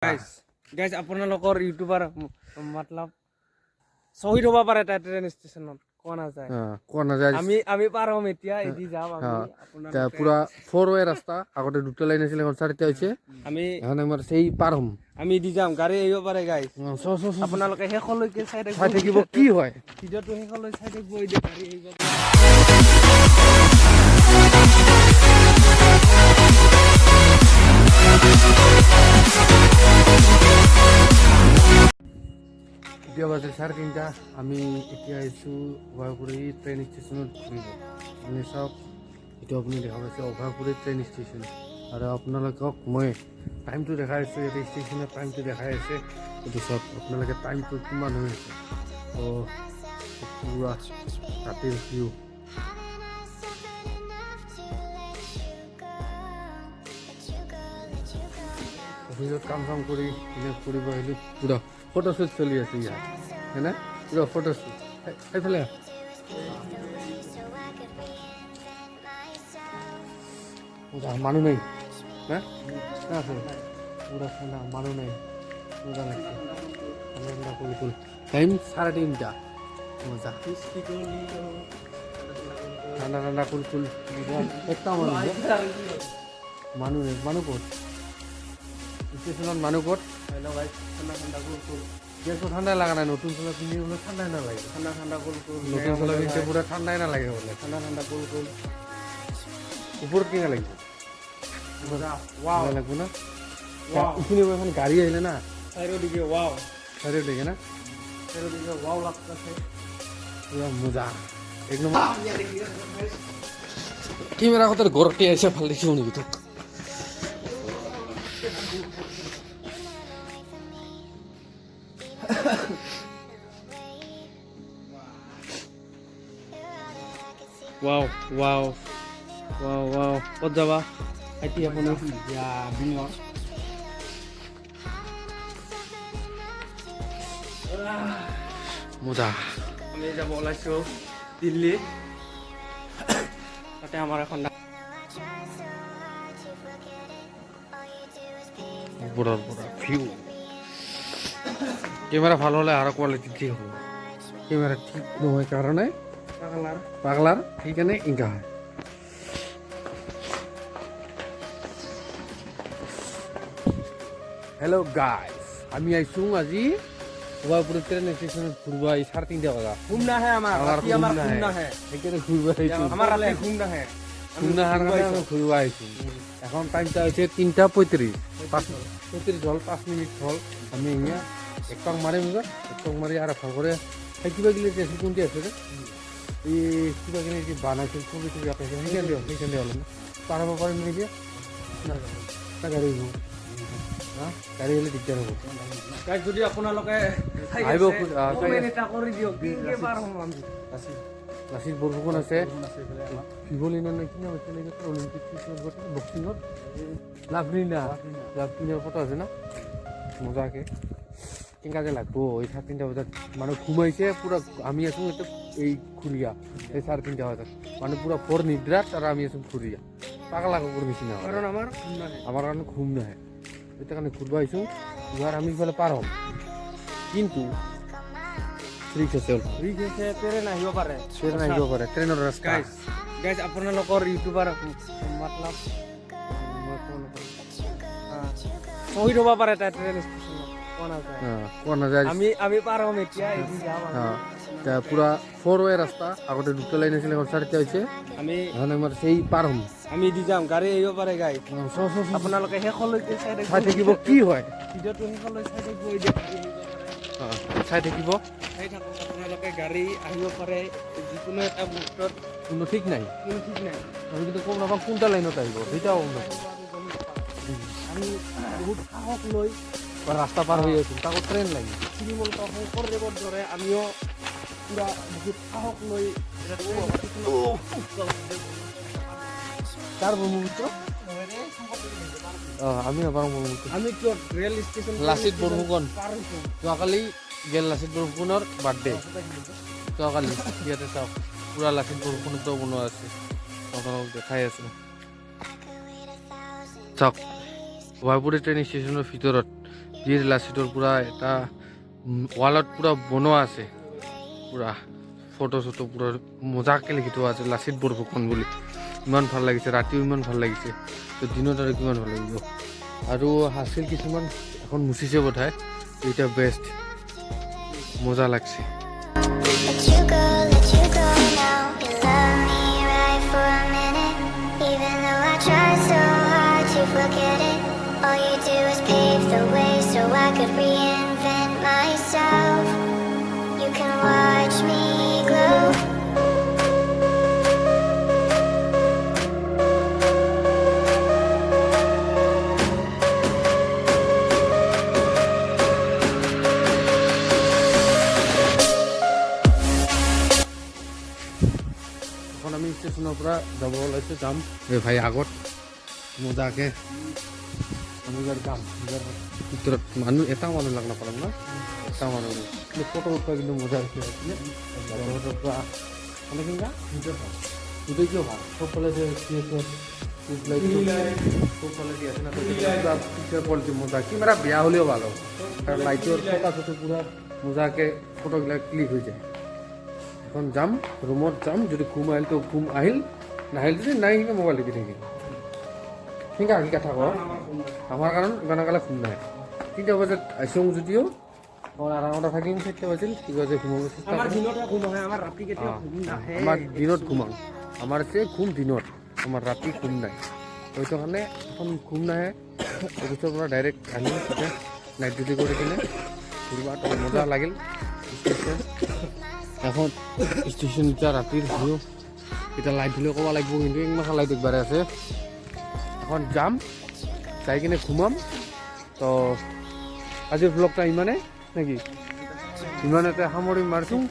Guys guys আপোনালোকৰ YouTuber মতলব শ্বহীদ হ'ব পাৰে এটা ট্ৰেইন ষ্টেচনত কোৱা নাযায় আমি পাৰ হ'ম এতিয়া এদি যাম আমি পুৰা 4-way ৰাস্তা আগতে দুটা লাইন আছিল এখন চাৰিটা হৈছে আমি এখন আমাৰ সেই পাৰ হ'ম আমি এদি যাম গাড়ী আহিব পাৰে গাইজ আপোনালোকে শেষলৈকে চাই থাকিব কি হয় ভিডিঅ'টো শেষলৈ চাই থাকিব এতিয়া গাড়ী আহিব এতিয়া বাজে 3:30 আমি এতিয়া আহিছোঁ অভয়পুৰী ট্ৰেইন ষ্টেচনত ঘূৰিব আপুনি চাওক এইটো আপুনি দেখা পাইছে অভয়পুৰী ট্ৰেইন ষ্টেচন আৰু আপোনালোকক মই টাইমটো দেখাই আছোঁ ইয়াতে ষ্টেচনৰ টাইমটো দেখাই আছে এইটো চাওক আপোনালোকে টাইমটো কিমান হৈ আছে তো পুৰা ৰাতিৰ ভিউ অফিচত কাম চাম কৰি ফুৰিব আহিলোঁ পুৰা ফটোশ্বুট চলি আছে ইয়াত হয়নে পুৰা ফটোশ্বুট সেইফালে মানুহ নাই হা আছে পুৰা ঠাণ্ডা মানুহ নাই মজা লাগছে ঠাণ্ডা কুল টাইম 3:30 মজা ঠাণ্ডা কুল একটা মানুহ নাই মানুহ ক'ত ষ্টেচনত মানুহ ক'ত গেছটো ঠাণ্ডাই লগা নাই নতুন চলা পিন্ধিবলৈ ঠাণ্ডাই নালাগে ঠাণ্ডা কুল নতুন চলা পিন্ধিলে পুৰা ঠাণ্ডাই নালাগে বোলে ঠাণ্ডা কুল ওপৰত কেনে লাগিব লাগব না এইখিনি এখন গাড়ী আহিলে না চাৰিওদিকে ৱাও চাৰিওদিকে না চাৰিওদিকে ৱাও লাগতেছে পুৰা মজা এক নম্বৰ কেমেৰা কথা ঘৰতে আহিছে ভাল দেখিব নেকি তোক ৱাও ৱাও ৱাও ৱাও ক'ত যাবা এতিয়া আপুনি বিঙৰ মজা আমি যাব ওলাইছোঁ দিল্লী তাতে আমাৰ এখন পুৰা ভিউ কেমেৰা ভাল হ'লে আৰু কোৱালিটি ঠিক হ'ব কেমেৰা ঠিক নহয় কাৰণে পাগলাৰ সেইকাৰণে ইনকা হয় হেল্ল' গাইজ আমি আহিছোঁ আজি অভয়পুৰী ট্ৰেইন ষ্টেচনত ঘূৰিব আহি 3:30 বজা ঘুম নাহে আমাৰ সেইকাৰণে ঘূৰিব আহিছোঁ আমাৰ ৰাতি ঘুম নাহে ঘূৰিব কাৰণে ঘূৰিব আহিছোঁ এখন টাইমটা হৈছে 3:35 35 হ'ল 5 মিনিট হ'ল আমি এতিয়া এক টক মাৰিম এক টক মাৰি আৰু ভাল কৰে সেই কিবা কিবি আছে কোনটি আছে এই কিবা কিবি বানাইছিল ছবি আছে সেইখানে হ'ল পাৰ হ'ব পাৰিম নেকি গাড়ী গাড়ী হ'লে দিগদাৰ হ'ব যদি আপোনালোকে আহিব কৰি দিয়ক লাচিত বৰফুকন আছে ভিভলিনৰ নে কি নাম আছে অলিম্পিক বক্সিঙত লাভলিনাৰ ফটো আছে না মজাকে কেনেকা যে লাগব এই 3:30 বজাত মানুহ ঘুমাইছে পুৰা আমি আছোঁ এতিয়া এই খুৰীয়া এই 3:30 বজাত মানুহ পুৰা ফৰ নিদ্ৰাত আৰু আমি আছোঁ খুৰীয়া পাগলা কুকুৰ নিচিনা কাৰণ আমাৰ কাৰণে ঘুম নাহে সেইটো কাৰণে ঘূৰিব আহিছোঁ যোৱাৰ আমি ইফালে পাৰ হ'ম কিন্তু ৰিক্স আছে ট্ৰেইন আহিব পাৰে ট্ৰেইনৰ ৰাস্তা গাইজ আপোনালোকৰ ইউটিউবাৰ মতলব শ্বহীদ হ'ব পাৰে এটা ট্ৰেইন ষ্টেচনত কোৱা নাযায় আমি পাৰ হ'ম এতিয়া এদি যাম পুৰা 4-way ৰাস্তা আগতে দুটা লাইন আছিল এখন চাৰিটা হৈছে আমি এখন আমাৰ সেই পাৰ হ'ম আমি এদি যাম গাড়ী আহিব পাৰে গাইজ আপোনালোকে শেষলৈকে চাই থাকিব কি হয় ভিডিঅ'টো শেষলৈ চাই থাকিব এতিয়া চাই থাকিব চাই থাকক আপোনালোকে গাড়ী আহিব পাৰে যিকোনো এটা মুহূৰ্তত কোনো ঠিক নাই আমি কিন্তু গম নাপাওঁ কোনটা লাইনত আহিব সেইটাও গম নাপাওঁ আমি বহুত সাহস লৈ ৰাস্তা পাৰ হৈ আছোঁ তাকো ট্ৰেইন লাগি শ্ৰীমন্ত শংকৰদেৱৰ দৰে আমিও পুৰা বহুত সাহস লৈ তাৰ ব্ৰহ্মপুত্ৰ আমি নাপাওঁ ব্ৰহ্মপুত্ৰ আমি কিয় ৰেল ষ্টেচন লাচিত বৰফুকন যোৱাকালি গেল লাচিত বৰফুকনৰ বাৰ্থডে যোৱাকালি ইয়াতে চাওক পুৰা লাচিত বৰফুকনতো বনোৱা আছে আপোনালোকক দেখাই আছোঁ চাওক অভয়পুৰী ট্ৰেইন ষ্টেচনৰ ভিতৰত বীৰ লাচিতৰ পূৰা এটা ৱালত পূৰা বনোৱা আছে, পূৰা ফটো চটো পূৰা মজাকৈ লিখি থোৱা আছে লাচিত বৰফুকন বুলি। ইমান ভাল লাগিছে, ৰাতিও ইমান ভাল লাগিছে, তো দিনত আৰু কিমান ভাল লাগিব। আৰু আছিল কিছুমান এখন মুচিছে বোধহয়, এইটা বেষ্ট, মজা লাগছে। Let you go now. You love me right for a minute. Even though I try so hard to forget it, all you do is pave the way so I could reinvent myself. You can watch me glow. এখন আমি ষ্টেচনৰ পৰা যাব ওলাইছোঁ, যাম এই ভাই আগত মজাকে আমি যাম ভিতৰত। মানুহ এটা মানুহ লাগ নাপালাম না, এটা মানুহ কিন্তু ফটো উঠোৱা কিন্তু মজা হৈছে। পৰা মানে কিনা দুটোই কিয় ভাল, চবফালে যে চবফালে দি আছে না, পিক্সাৰ কোৱালিটি মজা, কেমেৰা বেয়া হ'লেও ভাল হ'ব, কাৰণ লাইটৰ ফটো পূৰা মজাকে ফটোবিলাক ক্লিক হৈ যায়। এখন যাম ৰুমত যাম, যদি ঘুম আহিল তো ঘুম আহিল, নাহিল যদি নাই কিনে মোবাইল টিপি থাকিম। ঠিক আছে, কি কথা কওঁ আমাৰ কাৰণ ইমান কালে ঘুম নাই। 3টা বজাত আহিছোঁ যদিও মই আৰামতে থাকিম, 4টা বাজিল ঠিক আছে ঘুমাব চেষ্টা কৰিম। আমাৰ দিনত ঘুমাওঁ, আমাৰ যে ঘুম দিনত, আমাৰ ৰাতি ঘুম নাই, সেইটো কাৰণে এখন ঘুম নাহে। অফিচৰ পৰা ডাইৰেক্ট আহিম, তেতিয়া নাইট ডিউটি কৰি কিনে ঘূৰিবা তো মজা লাগিল। এখন ষ্টেচন এতিয়া ৰাতিৰ ভিউ, এতিয়া লাইট দিলেও ক'ব লাগিব, কিন্তু ইমান লাইট একবাৰে আছে। এখন যাম, যাই কিনে ঘুমাম। তো আজিৰ ভ্লগটা ইমানে নেকি, ইমানতে সামৰি মাৰিছোঁ।